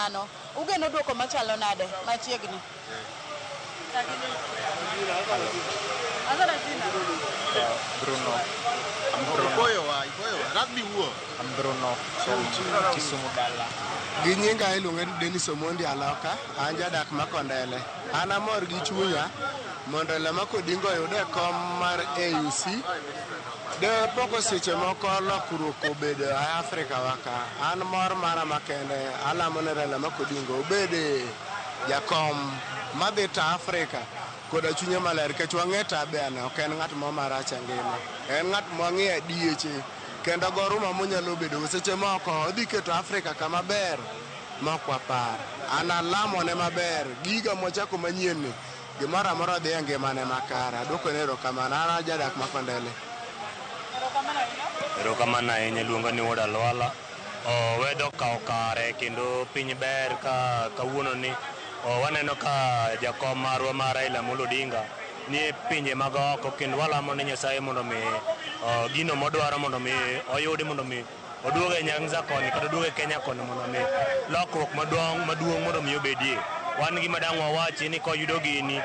kamano. Ugeno duoko machalo nade machiegni? Bruno. I'm Bruno from Kisumu Dala. Gi nyinga iluonga ni Dennis Omondi Aloka, an jadak ma Kondele. An amor gi chunya mondo Lama Kodingo oyude kom mar AUC. De poko seche moko lokruok obedo a Afrika waka. An mor mara makende alamo ne Lama Kodingo obede jakom madhi ta Afrika koda chunya maler kech wang'eta bene ok en ng'at mo marach ngima. En ng'at mo ng'i adieche kendo goruma monyalo bedo seche moko odhi keto Afrika kama ber mokwa par. An alamo ne maber giga mochako manyien ni gimoro amora dhi e ngimane makare. Adwoko ne erokamano, an jadak ma Kondele. Erokamano ahinya, luonga ni Wuod Alwala. Wedo kawo kare kendo piny ber ka kawuono ni waneno ka jakom marwa mar Raila Amolo Odinga ni pinje mag oko kendo walamo ne Nyasaye mondo mi gino modwaro mondo mi oyudi mondo mi oduoge Nyanza koni kata oduoge Kenya koni mondo mi lokruok maduong' mondo mi obedie. Wan gima dang' wawachi ni koyudo gini